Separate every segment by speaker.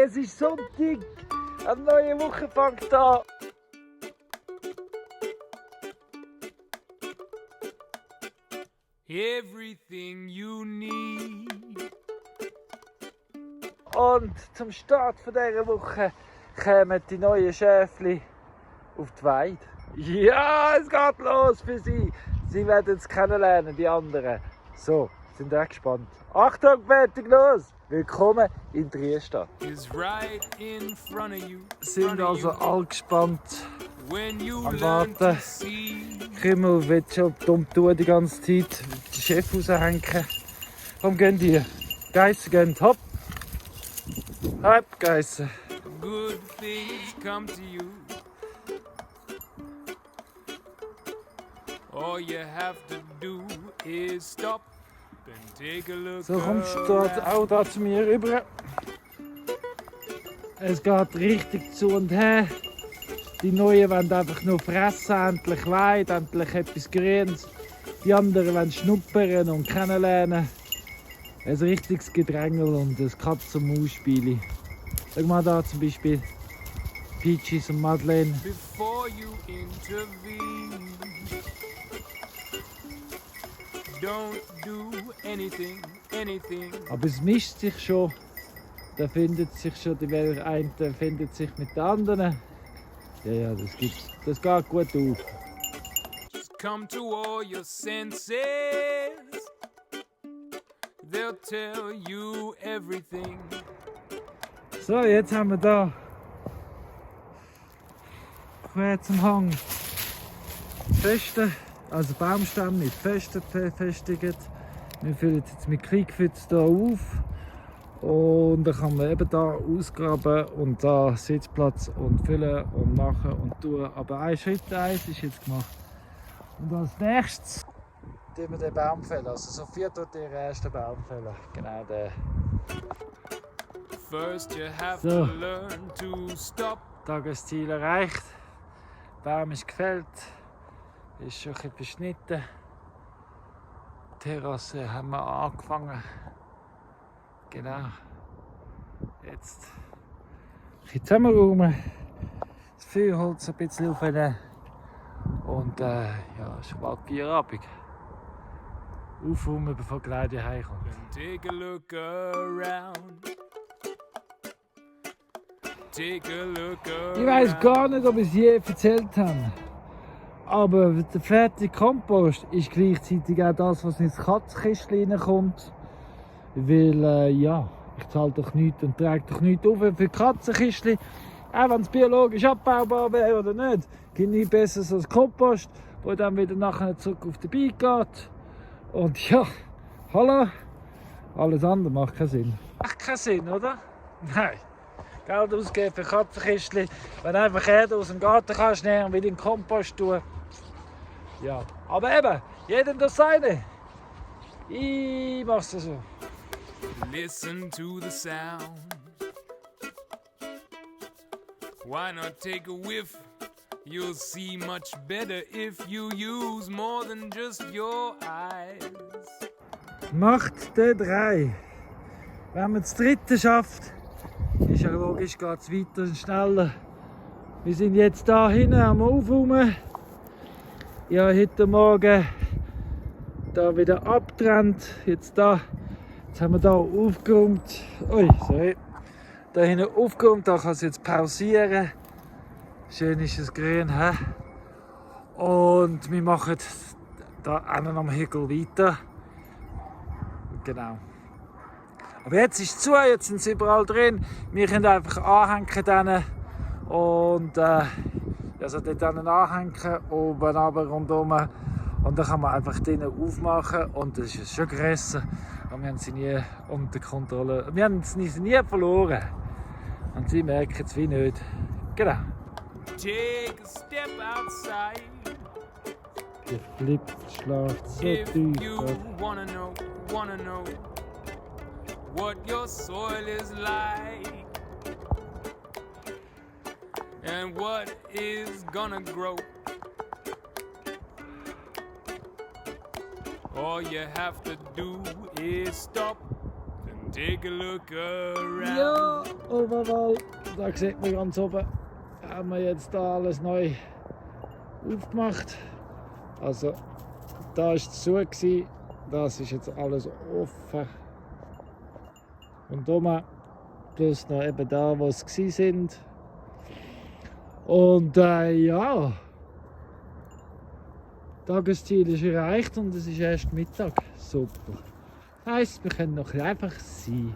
Speaker 1: es ist Sonntag. Eine neue Woche fängt an.
Speaker 2: Everything you need.
Speaker 1: Und zum Start dieser Woche kommen die neuen Schäfli auf die Weide. Ja, es geht los für sie. Sie werden es kennenlernen, die anderen. So, sind auch gespannt. Achtung, fertig, los! Willkommen in Triestadt.
Speaker 2: Right in front of you.
Speaker 1: Sind also alle gespannt am Warten. Krimmel wird schon dumm tun die ganze Zeit. Die Chef raushängen. Warum gehen die? Geissen gehen, hopp! Hopp, Geissen.
Speaker 2: Good things come to you. All you have to do is stop and take a look.
Speaker 1: So kommst du dort auch da zu mir rüber. Es geht richtig zu und her. Die Neuen wollen einfach nur fressen, endlich Weide, endlich etwas Grünes. Die anderen wollen schnuppern und kennenlernen. Ein richtiges Gedrängel und ein Katz-und-Maus-Spiel. Schau mal da zum Beispiel Peaches und Madeleine.
Speaker 2: Before you intervene, don't do anything.
Speaker 1: Aber es mischt sich schon. Da findet sich schon, der eine findet sich mit den anderen. Ja, das gibt's. Das geht gut auf.
Speaker 2: Just come to all your senses. They'll tell you everything.
Speaker 1: So, jetzt haben wir da quer zum Hang Festen, also Baumstämme mit Festen befestigt. Wir füllen jetzt mit Kriegpfützen hier auf und dann kann man eben da ausgraben und da Sitzplatz und füllen und machen und tun. Aber ein Schritt eins ist jetzt gemacht. Und als nächstes tun wir den Baum fällen. Also Sophia tut ihren ersten Baum fällen. Genau den.
Speaker 2: First you have
Speaker 1: So.
Speaker 2: to learn to stop.
Speaker 1: Tagesziel erreicht. Der Baum ist gefällt. Ist schon ein bisschen beschnitten. Die Terrasse haben wir angefangen. Genau. Jetzt ein bisschen zusammenräumen. Das Feuerholz ein bisschen aufnehmen. Und ja, schon bald Feierabend. Aufräumen, bevor die Leute heimkommt.
Speaker 2: Then take a look around. Take a look around.
Speaker 1: Ich weiß gar nicht, ob ich es je erzählt habe. Aber der fertige Kompost ist gleichzeitig auch das, was ins Katzenkistchen reinkommt. Weil, ja, ich zahle doch nichts und trage doch nichts auf für Katzenkistchen. Auch wenn es biologisch abbaubar wäre oder nicht. Gibt nichts Besseres als Kompost, der dann wieder nachher zurück auf den Bein geht. Und ja, hallo, alles andere macht keinen Sinn. Macht keinen Sinn, oder? Nein. Geld ausgeben für Katzenkistchen, wenn du einfach Erde aus dem Garten kannst nehmen und wieder in den Kompost tun. Ja, aber eben, jedem das seine. Ich mach's so.
Speaker 2: Listen to the sound. Why not take a whiff? You'll see much better if you use more than just your eyes.
Speaker 1: Macht der 3. Wenn man das 3. schafft, ist ja logisch, geht es weiter und schneller. Wir sind jetzt da hinten am Aufräumen. Ich habe heute Morgen da wieder abgetrennt. Jetzt haben wir da aufgeräumt. Ui, sorry. Da hinten aufgeräumt, da kann es jetzt pausieren. Schön ist es grün. He? Und wir machen da einen am Hügel weiter. Genau. Aber jetzt ist es zu, jetzt sind sie überall drin. Wir können einfach anhängen dann. Und also dort dann anhängen, oben runter, rundum. Und dann kann man einfach drinnen aufmachen. Und das ist schon gerissen. Aber wir haben sie nie unter Kontrolle. Wir haben sie nie verloren. Und sie merken es wie nicht. Genau.
Speaker 2: Take a step outside.
Speaker 1: Der Flip schlägt so
Speaker 2: If
Speaker 1: tief.
Speaker 2: you wanna know what your soil is like and what is gonna grow. All you have to do is stop and take a look around.
Speaker 1: Ja, Oberwall. Da sieht man ganz oben, haben wir jetzt da alles neu aufgemacht. Also da war es zu, das ist jetzt alles offen. Und oben plus noch eben da, wo es sind. Und ja, Tagesziel ist erreicht und es ist erst Mittag. Super. Heisst, wir können noch einfach sein.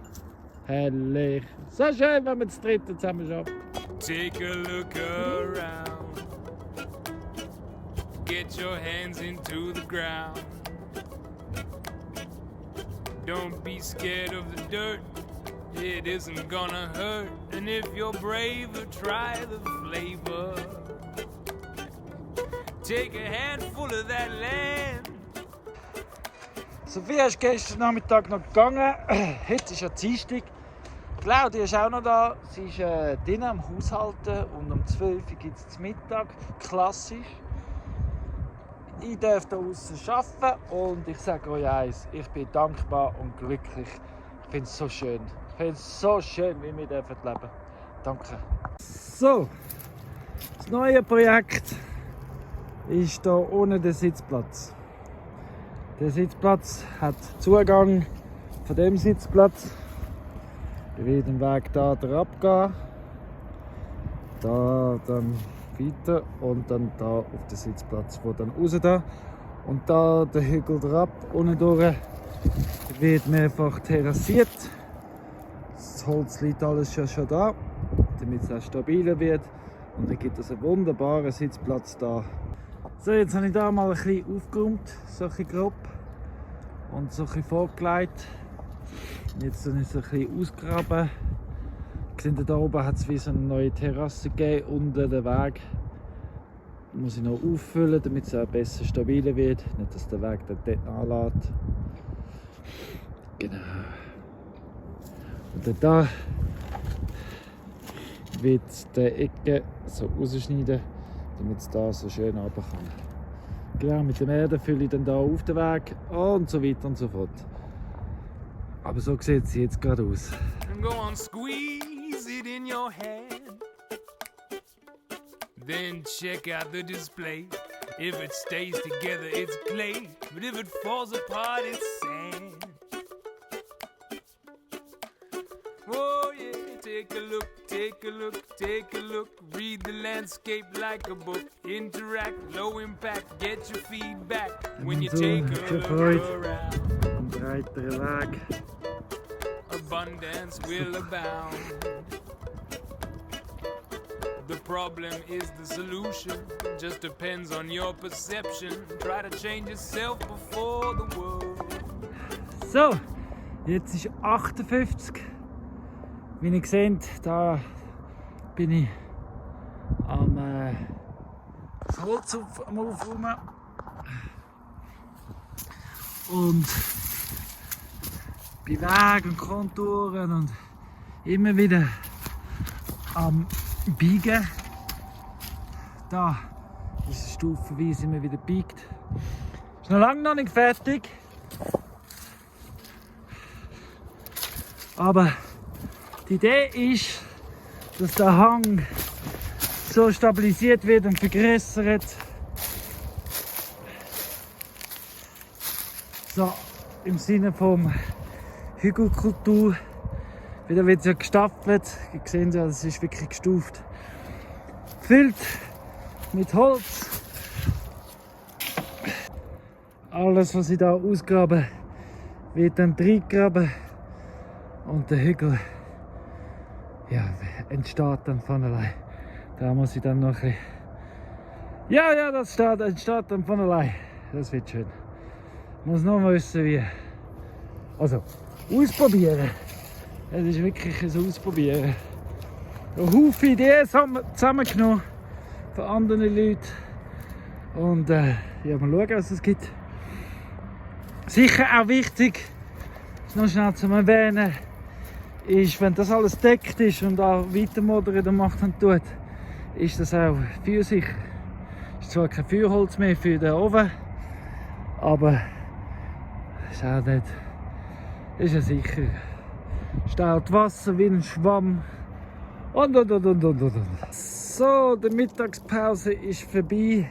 Speaker 1: Herrlich. So schön, wenn wir das dritte zusammen schaffen.
Speaker 2: Take a look around. Get your hands into the ground. Don't be scared of the dirt. It isn't gonna hurt. And if you're braver, try the flavor. Take a handful of that land.
Speaker 1: Sophie ist gestern Nachmittag noch gegangen. Heute ist ja Dienstag. Claudia ist auch noch da. Sie ist drinnen am Haushalten und um 12 Uhr gibt es Mittag. Klassisch. Ich darf hier draußen arbeiten und ich sage euch eins, ich bin dankbar und glücklich. Ich finde es so schön. Ich finde es so schön, wie wir leben dürfen. Danke. So, das neue Projekt ist hier ohne den Sitzplatz. Der Sitzplatz hat Zugang von dem Sitzplatz. Ich will den Weg hier abgehen. Da dann weiter und dann da auf den Sitzplatz, wo dann raus da. Und da der Hügel drauf, unten durch wird mehrfach terrassiert. Das Holz liegt alles schon da, damit es auch stabiler wird. Und dann gibt es einen wunderbaren Sitzplatz da. So, jetzt habe ich da mal ein bisschen aufgeräumt, so ein bisschen grob und so ein bisschen vorgelegt. Jetzt habe ich es ein bisschen ausgraben. Da oben hat es wie so eine neue Terrasse gegeben, unten den Weg. Den muss ich noch auffüllen, damit es auch besser stabiler wird. Nicht, dass der Weg dann dort anlässt. Genau. Und dann da wird die Ecke so rausschneiden, damit es da so schön runter kann. Genau, mit dem Erde fülle ich dann da auf den Weg und so weiter und so fort. Aber so sieht es jetzt gerade aus.
Speaker 2: Go on, squeeze it in your hand. Then check out the display. If it stays together, it's clay. But if it falls apart, it's sand. Oh yeah, take a look, take a look, take a look. Read the landscape like a book. Interact, low impact, get your feedback when you take a look around.
Speaker 1: Ein breiterer Weg.
Speaker 2: Abundance will abound. The problem is the solution. Just depends on your perception. Try to change yourself before the world.
Speaker 1: So, jetzt ist 58. Wie ihr seht, da bin ich am das Holz am Aufräumen. Und bei Wegen und Konturen und immer wieder am Biegen. Da ist es stufenweise immer wieder biegt. Ist noch lange noch nicht fertig. Aber die Idee ist, dass der Hang so stabilisiert wird und vergrößert. So, im Sinne von Hügelkultur. Wieder wird es ja gestaffelt. Ihr seht ja, es ist wirklich gestuft. Gefüllt mit Holz. Alles, was ich da ausgrabe, wird dann reingraben. Und der Hügel entsteht dann von allein. Da muss ich dann noch ein bisschen... Ja, das entsteht dann von allein. Das wird schön. Ich muss noch mal wissen, wie. Also, ausprobieren. Es ist wirklich ein Ausprobieren. Ein Haufen Ideen zusammengenommen von anderen Leuten. Und mal schauen, was es gibt. Sicher auch wichtig, noch schnell zu erwähnen, ist, wenn das alles deckt ist und auch weitermodern macht und tut, ist das auch feuersicher. Es ist zwar kein Feuerholz mehr für den Ofen, aber ist auch nicht, ist ja sicher. Staut Wasser wie ein Schwamm Und. So, die Mittagspause ist vorbei.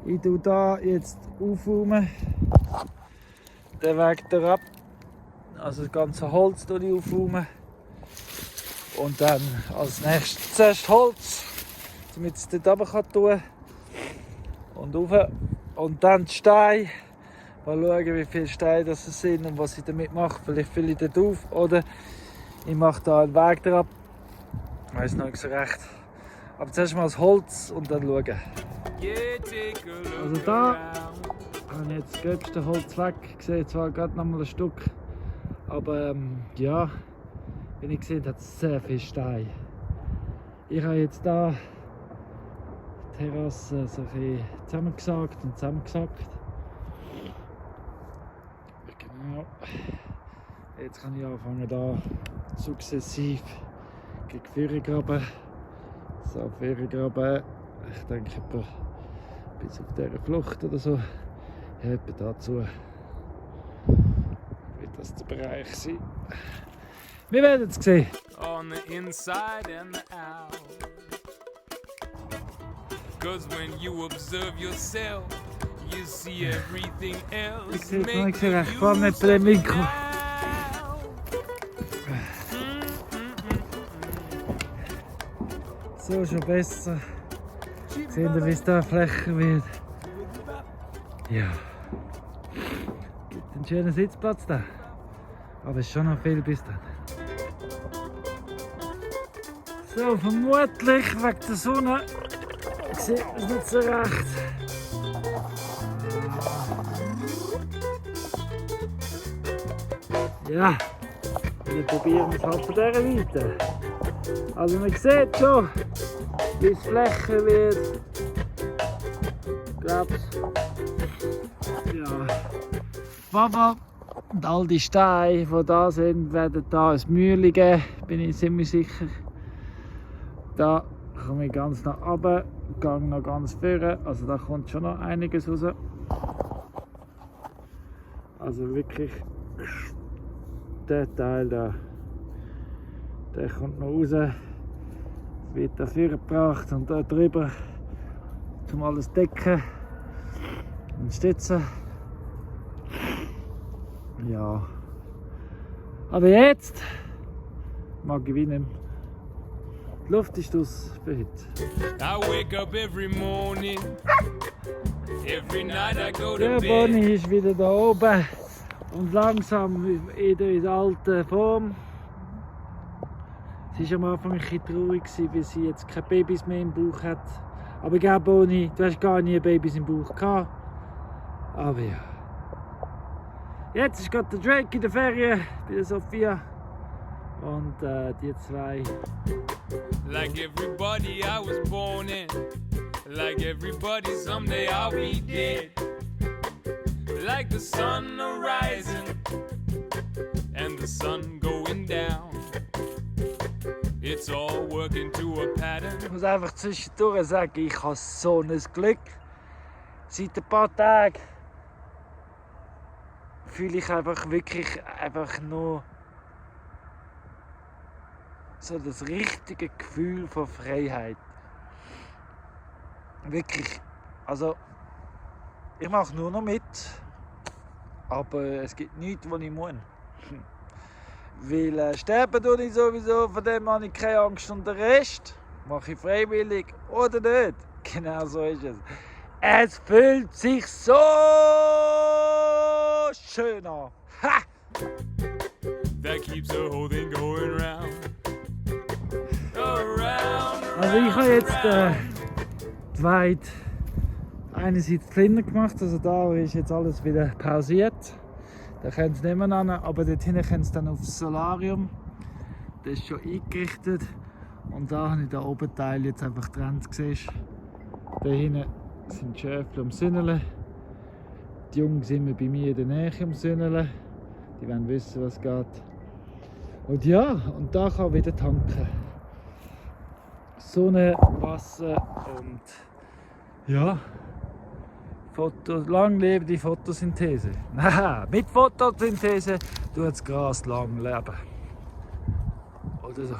Speaker 1: Ich tue da jetzt aufräumen. Den Weg da ab. Also das ganze Holz tue ich aufräumen. Und dann als nächstes zuerst Holz, damit es dort runter tun kann. Und rauf. Und dann die Steine. Mal schauen, wie viele Steine das sind und was ich damit mache. Vielleicht fülle ich dort auf oder ich mache da einen Weg drauf. Ich weiß noch nicht so recht. Aber zuerst mal das Holz und dann schauen. Also da habe ich jetzt das gröbste Holz weg. Ich sehe zwar gerade noch mal ein Stück. Aber ja, wie ich sehe, hat es sehr viel Steine. Ich habe jetzt da die Terrasse so ein bisschen zusammengesagt und zusammengesackt. Genau. Jetzt kann ich anfangen, da sukzessiv gegen Führer graben. So, Führer graben. Ich denke etwa bis auf dieser Flucht oder so. Ja, etwa dazu wird das der Bereich sein. Wir werden es sehen.
Speaker 2: On the inside and the out. 'Cause when you observe yourself, you see everything else.
Speaker 1: Ich sehe es noch nicht so recht, vor allem nicht bei dem Mikro. So, schon besser. Sehen wir, wie es da flächer wird. Ja. Gibt einen schönen Sitzplatz da. Aber es ist schon noch viel bis dann. So, vermutlich wegen der Sonne sieht man es nicht so recht. Ja, wir probieren es halt von dieser Seite. Also man sieht schon, wie es flächer wird. Ich glaube, ja. Papa und all die Steine, die da sind, werden da ein Mühle geben, bin ich ziemlich sicher. Da komme ich ganz nach oben, gehe noch ganz vorne, also da kommt schon noch einiges raus. Also wirklich, der Teil da, der kommt noch raus, wird da vorgebracht und da drüber, um alles decken und stützen. Ja, aber jetzt mag ich wie nicht mehr. Die Luft ist aus für heute.
Speaker 2: I wake up every morning. Every night I go to
Speaker 1: Der
Speaker 2: bed.
Speaker 1: Bonnie ist wieder da oben und langsam wieder in der alten Form. Sie war am Anfang ein bisschen traurig, weil sie jetzt keine Babys mehr im Bauch hat. Aber gell, Bonnie, du hast gar nie Babys im Bauch gehabt. Aber ja. Jetzt ist gerade der Drake in der Ferien bei der Sophia. Und die zwei.
Speaker 2: Like everybody I was born in. Like everybody someday I'll be dead. Like the sun arising and the sun going down. It's all working to a pattern.
Speaker 1: Ich muss einfach zwischendurch sagen, ich habe so ein Glück. Seit ein paar Tagen fühle ich einfach wirklich nur so das richtige Gefühl von Freiheit. Wirklich. Also, ich mache nur noch mit, aber es gibt nichts, was ich muss. Weil sterben tue ich sowieso, von dem habe ich keine Angst. Und den Rest mache ich freiwillig oder nicht. Genau so ist es. Es fühlt sich so schön an. Ha!
Speaker 2: That keeps the whole thing going round. Around.
Speaker 1: Also ich habe jetzt die Weide einerseits kleiner gemacht, also da ist jetzt alles wieder pausiert. Da können sie nicht mehr ran, aber dort hinten können sie dann aufs Solarium. Das ist schon eingerichtet. Und da habe ich den oberen Teil jetzt einfach getrennt gesehen. Da hinten sind die Schäfchen am Sünneln. Die Jungen sind wir bei mir in der Nähe am Sünneln. Die wollen wissen, was geht. Und ja, und da kann ich wieder tanken. Sonne, Wasser und ja, lang lebe die Photosynthese. Nein, mit Photosynthese tut das Gras lang leben. Oder so.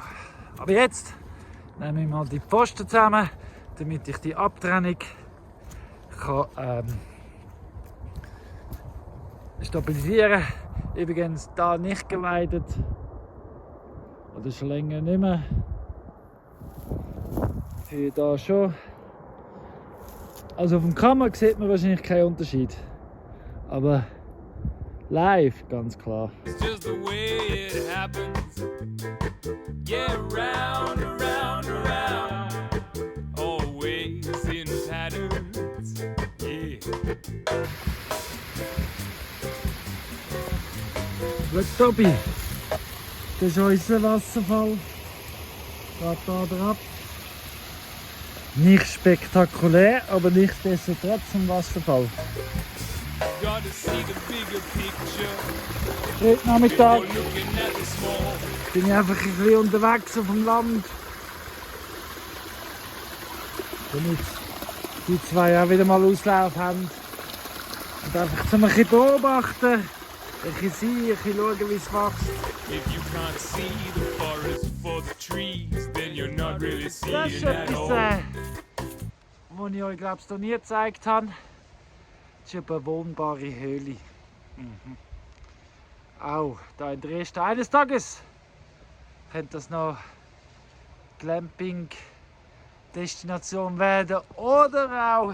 Speaker 1: Aber jetzt nehme ich mal die Pfosten zusammen, damit ich die Abtrennung kann, stabilisieren kann. Übrigens da nicht geweidet. Oder schon länger nicht mehr. Hier da schon. Also auf dem Kamera sieht man wahrscheinlich keinen Unterschied. Aber live ganz klar.
Speaker 2: It's just the way it happens. Yeah, round, around, around. Always in patterns. Yeah.
Speaker 1: Schau, Tobi. Das ist unser Wasserfall. Geht da drauf. Nicht spektakulär, aber nichtsdestotrotz ein Wasserfall.
Speaker 2: Gotta see the bigger picture.
Speaker 1: Heute Nachmittag
Speaker 2: Before looking at the small.
Speaker 1: bin ich einfach ein bisschen unterwegs auf dem Land. Damit die zwei auch wieder mal Auslauf haben. Und einfach zum ein bisschen beobachten, ein bisschen sehen, ein bisschen schauen, wie es wächst.
Speaker 2: If you can't see the forest for the trees, then you're not really
Speaker 1: Das
Speaker 2: seeing
Speaker 1: ist
Speaker 2: at
Speaker 1: etwas,
Speaker 2: all.
Speaker 1: was ich euch glaube ich noch nie gezeigt habe. Das ist eine bewohnbare Höhle. Auch da in Dresden. Eines Tages könnte das noch Glamping-Destination werden oder auch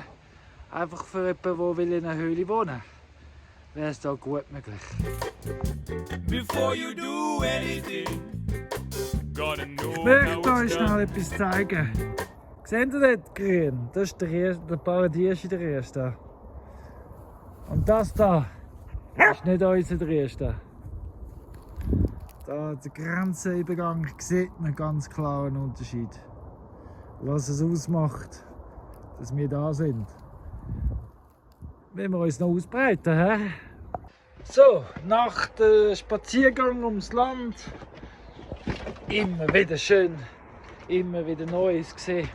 Speaker 1: einfach für jemanden, der in einer Höhle wohnen will. Wäre es da gut möglich.
Speaker 2: Before you do anything, gotta know
Speaker 1: Ich möchte
Speaker 2: how
Speaker 1: euch
Speaker 2: it's
Speaker 1: schnell
Speaker 2: done.
Speaker 1: etwas zeigen. Seht ihr dort grün? Das ist der Paradies in der ersten. Und das da ist nicht unser Dresden. Da der Grenzübergang sieht man ganz klar einen Unterschied. Was es ausmacht, dass wir da sind. Wenn wir uns noch ausbreiten, hä? So, nach dem Spaziergang ums Land, immer wieder schön, immer wieder Neues gesehen.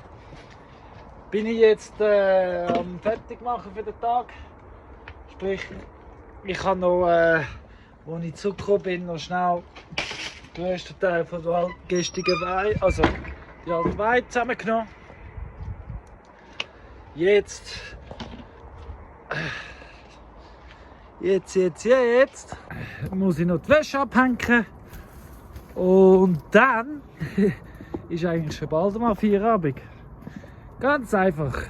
Speaker 1: Bin ich jetzt am Fertigmachen für den Tag. Sprich, ich habe noch, als ich zurückgekommen bin, noch schnell den grössten Teil von der gestrigen Weide, also die alte Weide zusammengenommen. Jetzt muss ich noch die Wäsche abhängen und dann ist eigentlich schon bald mal Feierabend. Ganz einfach.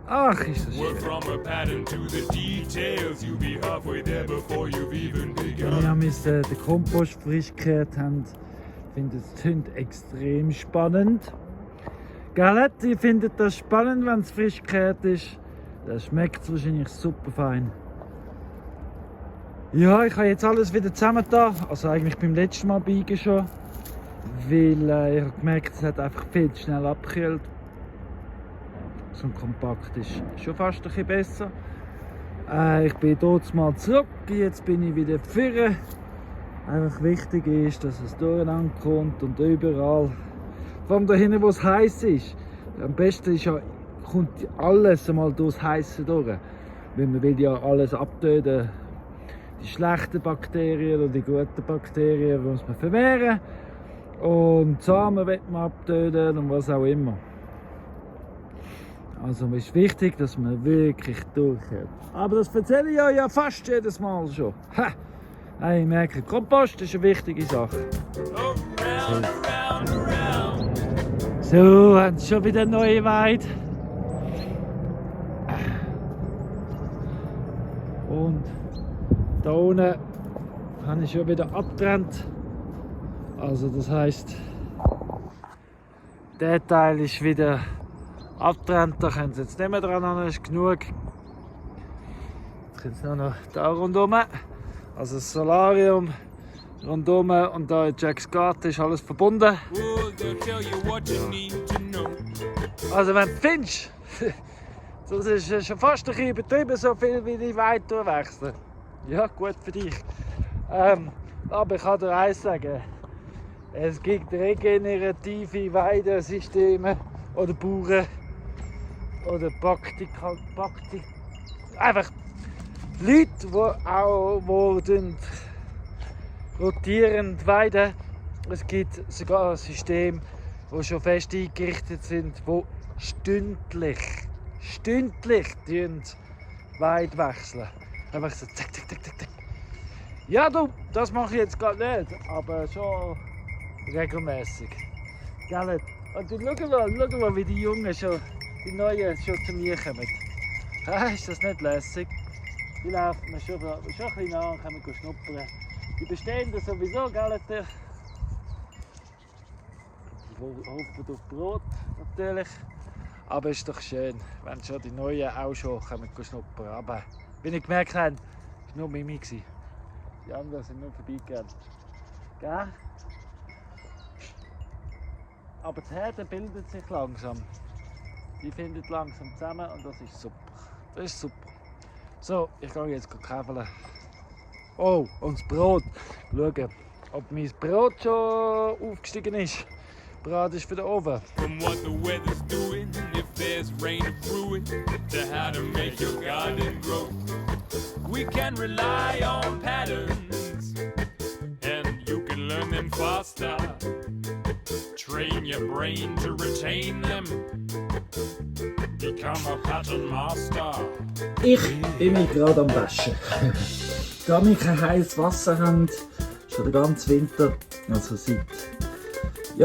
Speaker 1: Ach, ist das
Speaker 2: Work
Speaker 1: schön.
Speaker 2: from a pattern to the details. You'll be halfway there before you've even begun.
Speaker 1: Wir haben den Kompost frisch gekehrt. Ich finde, es klingt extrem spannend. Gell, ihr findet das spannend, wenn es frisch gekehrt ist. Das schmeckt wahrscheinlich super fein. Ja, ich habe jetzt alles wieder zusammengetan. Also eigentlich beim letzten Mal biegen schon. Weil ich habe gemerkt, es hat einfach viel zu schnell abgekühlt. So ein Kompakt ist schon fast ein bisschen besser. Ich bin dort mal zurück, jetzt bin ich wieder vorne. Einfach wichtig ist, dass es durcheinander kommt und überall. Vor allem da hinten, wo es heiß ist. Am besten ist ja, kommt alles einmal durchs Heiße durch. Weil man will ja alles abtöten. Die schlechten Bakterien oder die guten Bakterien muss man vermehren. Und Samen will man abtöten und was auch immer. Also es ist wichtig, dass man wirklich durchhält. Aber das erzähle ich euch ja fast jedes Mal schon. Ha! Ich merke, Kompost ist eine wichtige Sache.
Speaker 2: Around, around, around.
Speaker 1: So, haben Sie schon wieder eine neue Weide. Und da unten habe ich schon wieder abgetrennt. Also das heisst, der Teil ist wieder abgetrennt, da können Sie jetzt nicht mehr dran an, das ist genug. Jetzt können Sie noch da rundherum, also das Solarium rundherum und da in Jacks Garten ist alles verbunden.
Speaker 2: Oh, they'll tell you what you need to know.
Speaker 1: Also wenn du findest, das ist schon fast ein bisschen übertrieben, so viel wie die Weide durchwechseln. Ja, gut für dich. Aber ich kann dir eins sagen, es gibt regenerative Weidesysteme oder Bauern oder einfach Leute, die auch rotierend weiden. Es gibt sogar ein System, die schon fest eingerichtet sind, die stündlich weit wechseln. Einfach so zack, zack, zack, zack, zack. Ja du, das mache ich jetzt gerade nicht, aber schon regelmäßig. Gell? Und schau mal, wie die Jungen schon, die Neuen schon zu mir kommen. Ist das nicht lässig? Die laufen mir schon ein bisschen nach und können schnuppern. Die bestehen sowieso, gell? Die hoffen auf Brot natürlich. Aber es ist doch schön, wenn schon die Neuen auch schon schnuppern. Aber wie ich gemerkt habe, es war nur Mimi. Die anderen sind nur vorbeigegangen. Gell? Aber die Herde bildet sich langsam. Die findet langsam zusammen und das ist super. Das ist super. So, ich gehe jetzt käfeln. Oh, und das Brot. Schauen, ob mein Brot schon aufgestiegen ist. Brot ist für den Ofen.
Speaker 2: From what the weather's doing, if there's rain to brew it, to how to make your garden grow. We can rely on patterns, and you can learn them faster. Train your brain to retain them. Become a pattern master.
Speaker 1: Ich bin mich gerade am Waschen. Da wir kein heißes Wasser haben, schon den ganzen Winter, also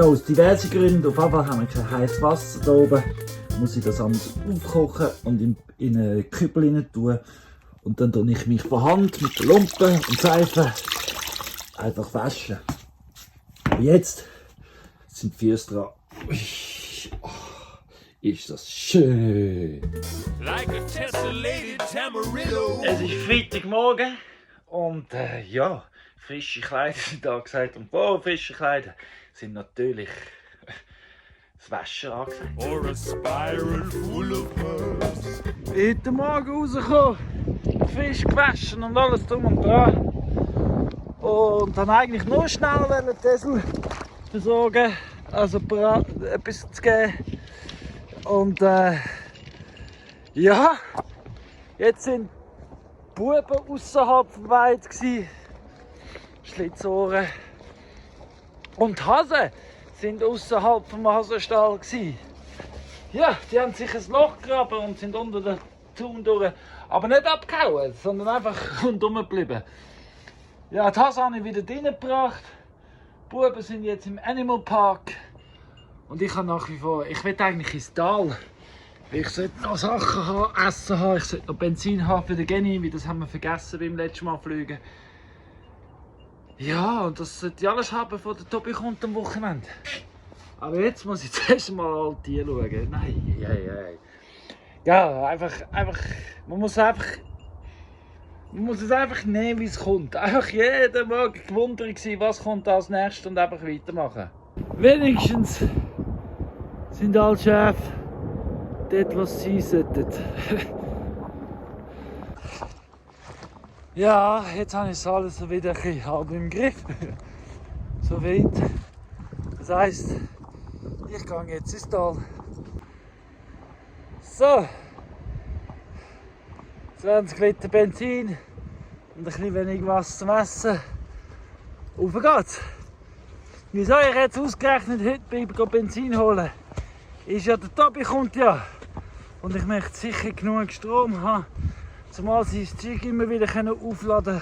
Speaker 1: aus diversen Gründen, auf jeden Fall haben wir kein heißes Wasser da oben, muss ich das anders aufkochen und in einen Kübel rein tun. Und dann tue ich mich von Hand mit der Lumpe und Seife einfach waschen. Und jetzt sind die Füße dran. Ist das schön!
Speaker 2: Like a tessellated Tamarillo.
Speaker 1: Es ist Freitagmorgen und frische Kleider sind angesagt. Und frische Kleider sind natürlich das Waschen angesagt.
Speaker 2: Or a spiral full of herbs.
Speaker 1: Heute Morgen rausgekommen, frisch gewaschen und alles drum und dran. Und dann eigentlich nur schnell den Tessel versorgen, also etwas zu geben. Und jetzt sind die Buben ausserhalb vom Wald gsi, Schlitzohren. Und die Hasen sind außerhalb vom Hasenstall gsi. Ja, die haben sich ein Loch gegraben und sind unter den Zaun durch, aber nicht abgehauen, sondern einfach rundherum geblieben. Ja, die Hasen habe ich wieder reingebracht. Die Buben sind jetzt im Animal Park. Und ich habe nach wie vor, ich will eigentlich ins Tal. Ich sollte noch Sachen haben, Essen haben, ich sollte noch Benzin haben für den Geni, weil das haben wir vergessen beim letzten Mal fliegen. Ja, und das sollte ich alles haben, bevor der Tobi kommt am Wochenende. Aber jetzt muss ich zuerst mal all die schauen. Nein. Ja, einfach, man muss es einfach nehmen, wie es kommt. Einfach jeden Morgen gewundert sein, was kommt als nächstes und einfach weitermachen. Wenigstens sind alle Chefs dort, was sie sollten. Ja, jetzt habe ich es alles wieder ein bisschen halb im Griff. So weit. Das heisst, ich gehe jetzt ins Tal. So. 20 Liter Benzin und ein bisschen wenig Wasser zum Essen. Auf geht's! Wieso ich jetzt ausgerechnet heute Benzin holen? Ist ja, der Tobi kommt ja. Und ich möchte sicher genug Strom haben, zumal sie das Zeug immer wieder aufladen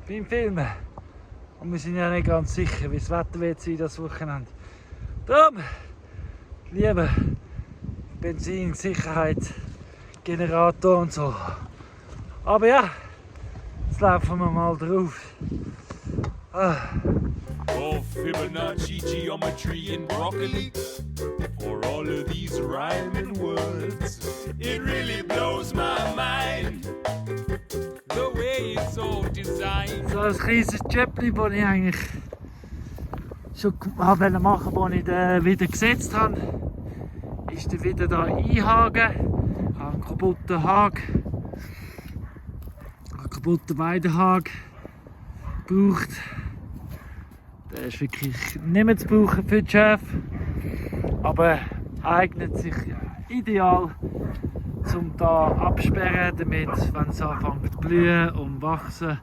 Speaker 1: beim Filmen. Und wir sind ja nicht ganz sicher, wie das Wetter wird sein das Wochenende. Darum, lieber Benzin, Sicherheit, Generator und so. Aber ja, jetzt laufen wir mal drauf.
Speaker 2: Oh, Fibonacci, geometry, and broccoli. For all of these rhyming words, it really blows my mind. The way it's all designed.
Speaker 1: So ein kleines Chöppli, das ich eigentlich schon machen wollte, als ich den wieder gesetzt habe, ist der wieder hier einhaken. Ich habe einen kaputten Haken, einen kaputten Weidehaken gebraucht. Der ist wirklich nicht mehr zu brauchen für den Chef, aber eignet sich ideal zum da absperren, damit, wenn es anfängt zu blühen und wachsen,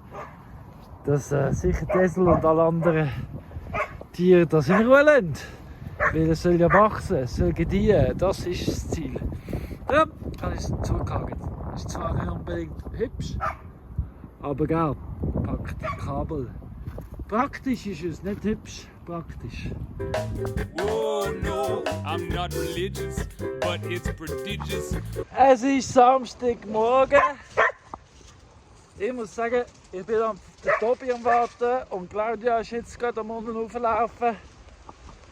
Speaker 1: dass sicher Tessel und alle anderen Tiere das in Ruhe lassen. Weil es soll ja wachsen, es soll gediehen. Das ist das Ziel. Ja, habe ich es zugehakt. Ist zwar nicht unbedingt hübsch, aber geil. Packt Kabel. Praktisch ist es, nicht hübsch, praktisch.
Speaker 2: Whoa, no, I'm not religious, but it's prodigious.
Speaker 1: Es ist Samstagmorgen. Ich muss sagen, ich bin auf den Tobi am Warten und Claudia ist jetzt gerade am unten rauflaufen.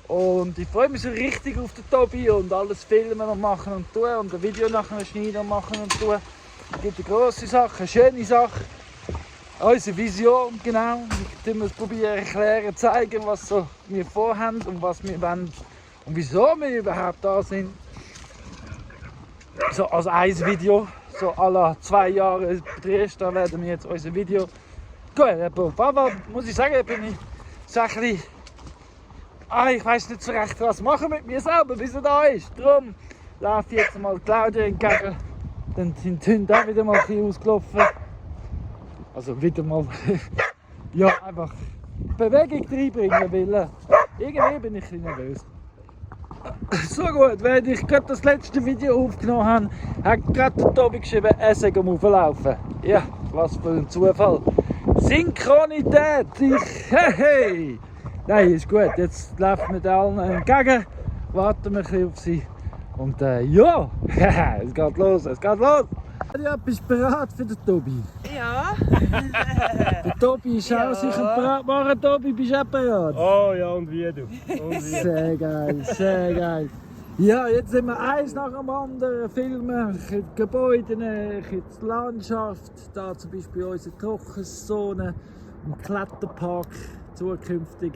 Speaker 1: Und ich freue mich so richtig auf den Tobi und alles filmen und machen und tun und ein Video nachher schneiden und machen und tun. Es gibt eine grosse Sache, eine schöne Sache. Unsere Vision, genau. Wir müssen probieren, erklären, zeigen, was so wir vorhaben und was wir wollen und wieso wir überhaupt da sind. So als ein Video, so alle 2 Jahre drehst, da werden wir jetzt unser Video. Gut, aber muss ich sagen, bin ich so ein bisschen, ich weiß nicht so recht, was machen mit mir selber, bis er da ist. Darum laufe ich jetzt mal Claudia entgegen. Dann sind die Hunde auch wieder mal ein bisschen ausgelaufen. Also wieder mal, ja, einfach Bewegung reinbringen will. Irgendwie bin ich ein bisschen nervös. So gut, wenn ich gerade das letzte Video aufgenommen habe, hat gerade der Tobi geschrieben, er sei am Auflaufen. Ja, was für ein Zufall. Synchronität! Hey! Nein, ist gut. Jetzt laufen wir allen entgegen, warten wir ein bisschen auf sie. Und ja, es geht los, es geht los! Ja, bist du bereit für den Tobi?
Speaker 3: Ja.
Speaker 1: Der Tobi ist auch sicher bereit. Machen, Tobi, bist du auch bereit?
Speaker 4: Oh ja, und wie du? Und wie?
Speaker 1: Sehr geil, sehr geil. Ja, jetzt sind wir eins nach dem anderen filmen. Die Gebäude, die Landschaft, da zum Beispiel unsere Trockenzone, ein Kletterpark zukünftig.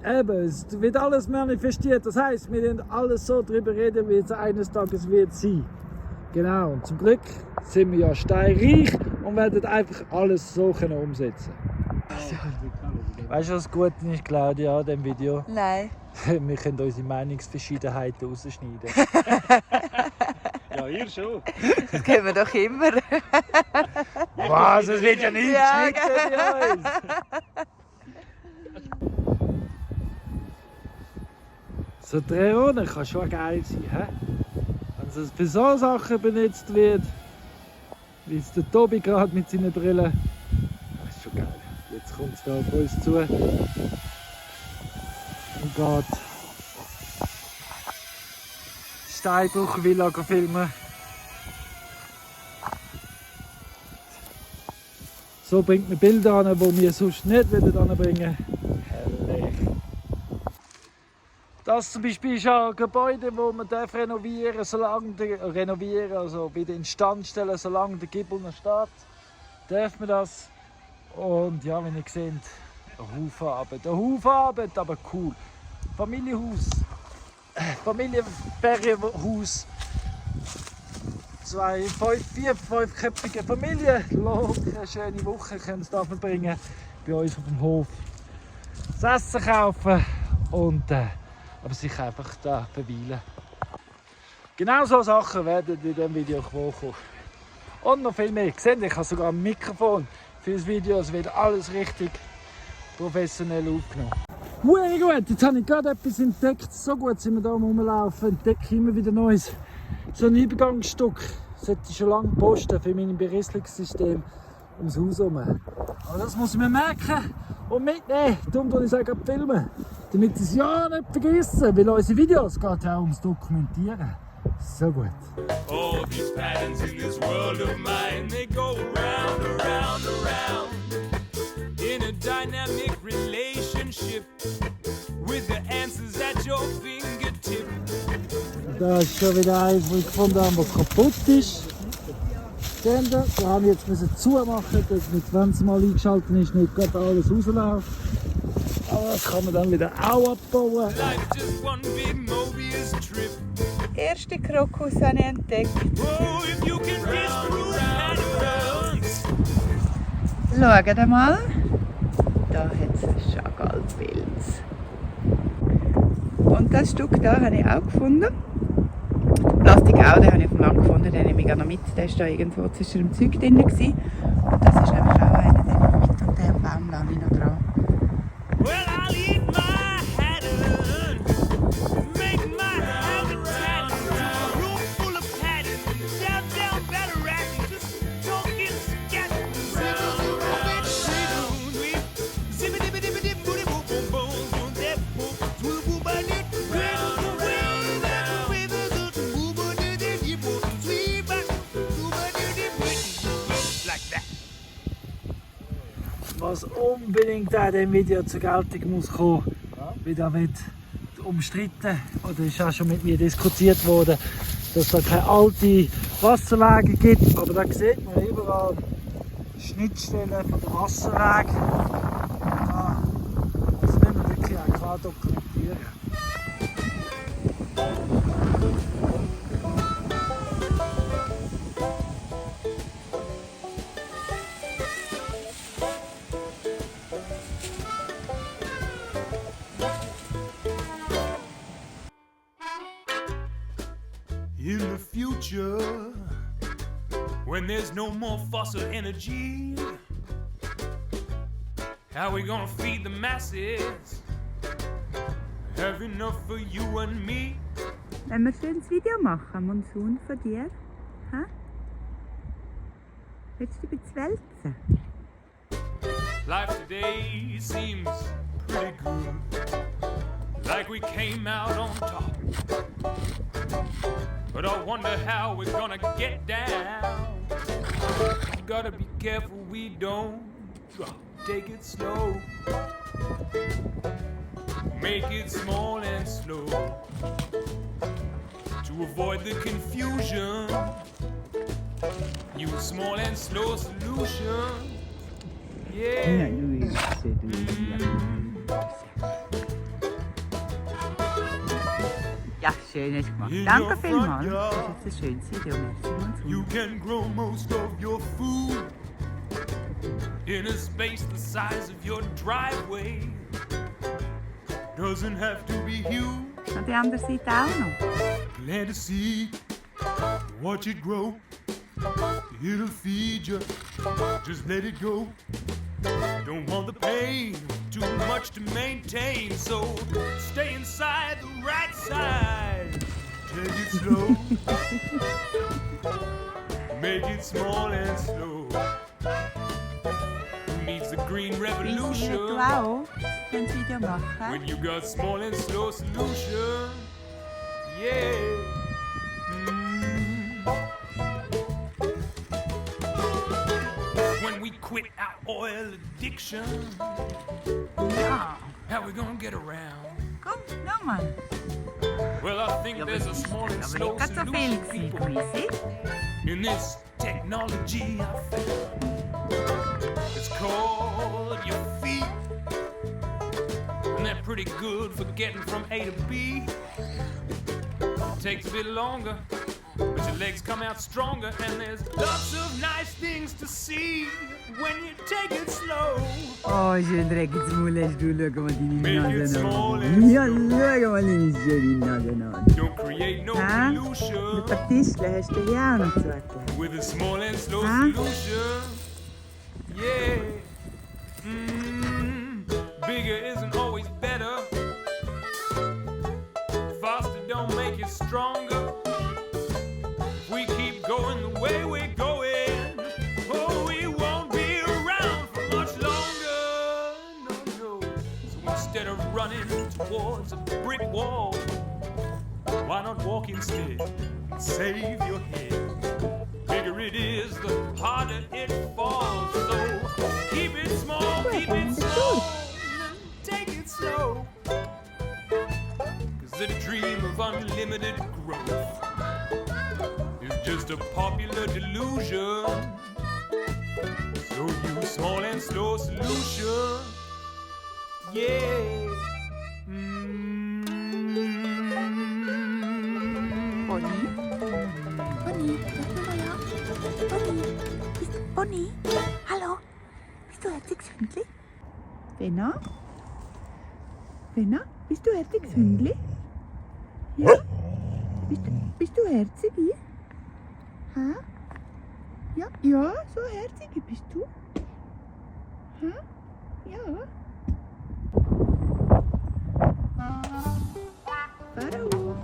Speaker 1: Eben, es wird alles manifestiert. Das heisst, wir werden alles so darüber reden, wie es eines Tages wird sein. Genau, und zum Glück sind wir ja steinreich und werden einfach alles so umsetzen. Weißt du, was gut ist, Claudia, an diesem Video?
Speaker 3: Nein.
Speaker 1: Wir können unsere Meinungsverschiedenheiten rausschneiden.
Speaker 4: Ja, ihr schon.
Speaker 3: Das können wir doch immer.
Speaker 1: Was? Es wird ja nicht
Speaker 3: Ja,
Speaker 1: geschnitten bei uns! So eine Drohne kann schon geil sein, hä? Wenn es für so Sachen benutzt wird, wie es der Tobi gerade mit seinen Brillen, das ist schon geil. Jetzt kommt es da auf uns zu. Und geht Steinbruch-Villa filmen. So bringt man Bilder an, die wir sonst nicht anbringen würden. Herrlich. Das zum Beispiel ist ja ein Gebäude, das man renovieren darf, also wieder instand stellen, solange der Giebel noch steht. Darf man das. Und ja, wie ihr seht, ein Haufen Arbeit, aber cool. Familienhaus, Familienferienhaus. 4-5-köpfige Familie. Eine schöne Woche können sie da verbringen bei uns auf dem Hof. Das Essen kaufen und aber sich einfach da verweilen. Genau so Sachen werden in diesem Video vorkommen. Und noch viel mehr. Seht ihr, ich habe sogar ein Mikrofon für das Video. Es wird alles richtig professionell aufgenommen. Hui gut, jetzt habe ich gerade etwas entdeckt. So gut sind wir hier rumlaufen, entdecke immer wieder Neues. So ein Übergangsstück sollte ich schon lange posten für mein Berieselungssystem ums Haus herum. Aber das muss ich mir merken und mitnehmen. Darum würde ich sagen, filmen. Damit sie es ja nicht vergessen, weil unsere Videos geht ja auch ums Dokumentieren. So gut.
Speaker 2: All these patterns in this world of mine, they go around, around, around. In a dynamic relationship with the answers at your fingertip.
Speaker 1: Da ist schon wieder eins, das ich gefunden habe, das kaputt ist. Seht ihr? Da haben wir jetzt zumachen, wenn es mal eingeschaltet ist, nicht gerade alles rausläuft. Aber das kann man dann wieder auch abbauen.
Speaker 2: Life's just one big Mobius trip.
Speaker 3: Erste Krokus habe ich entdeckt.
Speaker 2: Oh, if you can just prove patterns.
Speaker 3: Schaut mal. Da hat es Chagall-Pilz. Und das Stück da habe ich auch gefunden. Plastik auch, den habe ich auf dem Land gefunden, den nehme ich auch noch mit. Der war da irgendwo zwischen dem Zeug drin. Und das ist nämlich auch einer, den ich mit. Und den Baum lasse ich noch dran.
Speaker 2: Well, I'll eat my
Speaker 1: was unbedingt auch in diesem Video zur Geltung muss kommen, weil da wird umstritten oder ist auch schon mit mir diskutiert worden, dass es keine alten Wasserwege gibt, aber da sieht man überall Schnittstellen von den Wasserwegen. Das müssen wir wirklich auch klar dokumentieren.
Speaker 2: In the future, when there's no more fossil energy, how we gonna feed the masses? Have enough for you and me?
Speaker 3: Wenn wir ein schönes Video machen, Monsun von dir, hä? Willst du dich wälzen?
Speaker 2: Life today seems pretty good, like we came out on top. But I wonder how we're gonna get down. Gotta be careful we don't drop. Take it slow. Make it small and slow. To avoid the confusion, use small and slow solution. Yeah.
Speaker 3: Ja, schön hast du gemacht. Danke vielmals. Das ist ein schönes Video.
Speaker 2: You can grow most of your food in a space the size of your driveway. Doesn't have to be huge.
Speaker 3: Und die andere Seite auch noch.
Speaker 2: Plant a seed, watch it grow. It'll feed you, just let it go. Don't want the pain, too much to maintain. So stay inside the right side. Take it slow. Make it small and slow. Who needs the green
Speaker 3: Du
Speaker 2: revolution
Speaker 3: auch ein Video machen.
Speaker 2: when you got small and slow solution? Yeah. When we quit our oil addiction,
Speaker 3: Ja.
Speaker 2: how we gonna get around?
Speaker 3: Komm, nochmal.
Speaker 2: Well, I think there's a small and
Speaker 3: Aber
Speaker 2: slow
Speaker 3: nicht ganz so viel
Speaker 2: solution,
Speaker 3: gewesen,
Speaker 2: people,
Speaker 3: Luisi.
Speaker 2: in this technology I found. It's called your feet, and they're pretty good for getting from A to B. It takes a bit longer, but your legs come out stronger, and there's lots of nice things to see when you take it slow.
Speaker 3: Oh, schön dreckiges Maul hast du. Schau mal deine
Speaker 2: Make it
Speaker 3: Nase
Speaker 2: small
Speaker 3: an.
Speaker 2: and
Speaker 3: Ja,
Speaker 2: slow.
Speaker 3: schau mal deine schöne Nase an.
Speaker 2: Don't create no
Speaker 3: Huh?
Speaker 2: pollution
Speaker 3: Die Patischle hast du ja auch noch zu erklären.
Speaker 2: with a small and slow
Speaker 3: Huh?
Speaker 2: solution. Yeah. Bigger isn't always better. Faster don't make it stronger. If we keep going the way we're going, oh, we won't be around for much longer. No, no. So instead of running towards a brick wall, why not walk instead and save your head? Bigger it is, the harder it falls. So keep it small, keep it small, and take it slow. 'Cause the dream of unlimited growth is just a popular delusion. So use small and slow solution. Yeah.
Speaker 3: Bonnie? Bonnie, sag mal ja. Bonnie, bist du Bonnie? Hallo? Bist du herziges Hündli? Benna? Benna, bist du herziges Hündli? Ja? Bist du herzig? Hä? Ja, ja, so herzig bist du. Hä? Ja. Pharao.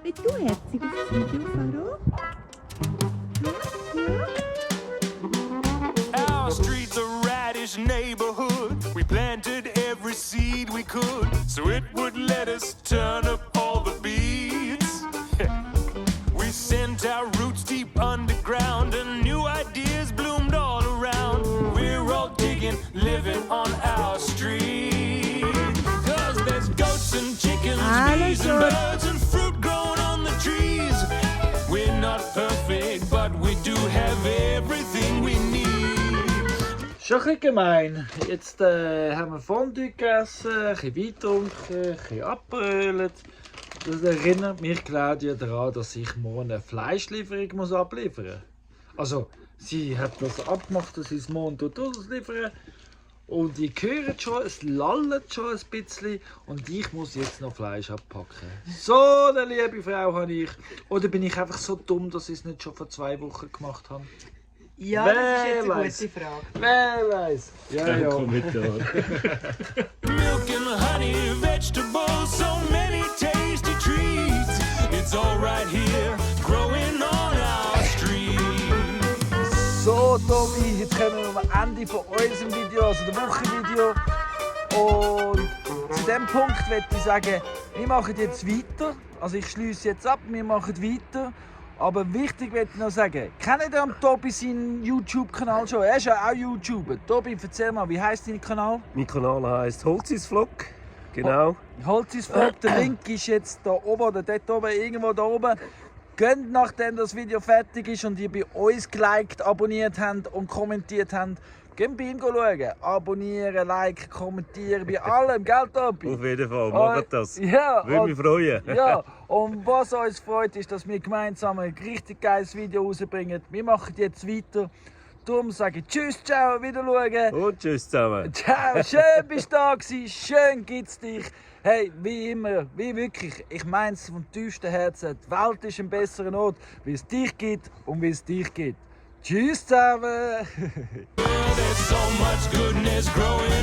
Speaker 3: Bist du herzig auf das Video, Pharao? Ja?
Speaker 2: Our street's a radish neighborhood. We planted every seed we could, so it would let us turn up all the beats. We sent our roots deep underground, and new ideas bloomed all around. We're all
Speaker 1: Schon ein bisschen gemein. Jetzt haben wir Fondue gegessen, ein bisschen Wein getrunken, ein bisschen abgebrüllt. Das erinnert mich Claudia daran, dass ich morgen eine Fleischlieferung muss abliefern muss. Also, sie hat das abgemacht, dass sie es morgen ausliefern. Und ich höre schon, es lallt schon ein bisschen und ich muss jetzt noch Fleisch abpacken. So eine liebe Frau habe ich. Oder bin ich einfach so dumm, dass ich es nicht schon vor 2 Wochen gemacht habe?
Speaker 5: Ja,
Speaker 1: Wer
Speaker 5: das ist jetzt eine
Speaker 1: weiss?
Speaker 5: gute Frage.
Speaker 1: Wer weiß? Ja, ja.
Speaker 4: Kommentar.
Speaker 2: Milk and honey, vegetables, so many tasty treats. It's all right here, growing on our street.
Speaker 1: So, Tobi, jetzt kommen wir am Ende von unserem Video, also dem Wochenvideo. Und zu diesem Punkt möchte ich sagen, wir machen jetzt weiter. Also ich schließe jetzt ab, wir machen weiter. Aber wichtig möchte ich noch sagen, kennt ihr Tobi seinen YouTube-Kanal schon? Er ist ja auch YouTuber. Tobi, erzähl mal, wie heisst dein Kanal?
Speaker 4: Mein Kanal heisst Holzisvlog. Genau.
Speaker 1: Holzisvlog, der Link ist jetzt da oben oder dort oben, irgendwo da oben. Geht, nachdem das Video fertig ist und ihr bei uns geliked, abonniert habt und kommentiert habt, geht bei ihm schauen. Abonnieren, liken, kommentieren, bei allem, gell Tobi?
Speaker 4: Auf jeden Fall, macht das.
Speaker 1: Ja,
Speaker 4: Würde mich freuen.
Speaker 1: ja, und was uns freut, ist, dass wir gemeinsam ein richtig geiles Video rausbringen. Wir machen jetzt weiter. Darum sage ich Tschüss, ciao, wieder schauen.
Speaker 4: Und tschüss zusammen.
Speaker 1: Ciao, schön bist du da gewesen, schön gibt's dich. Hey, wie immer, wie wirklich, ich meine es vom tiefsten Herzen, die Welt ist ein besserer Ort, wie es dich gibt und wie es dich gibt. Tschüss zusammen.
Speaker 2: There's so much goodness growing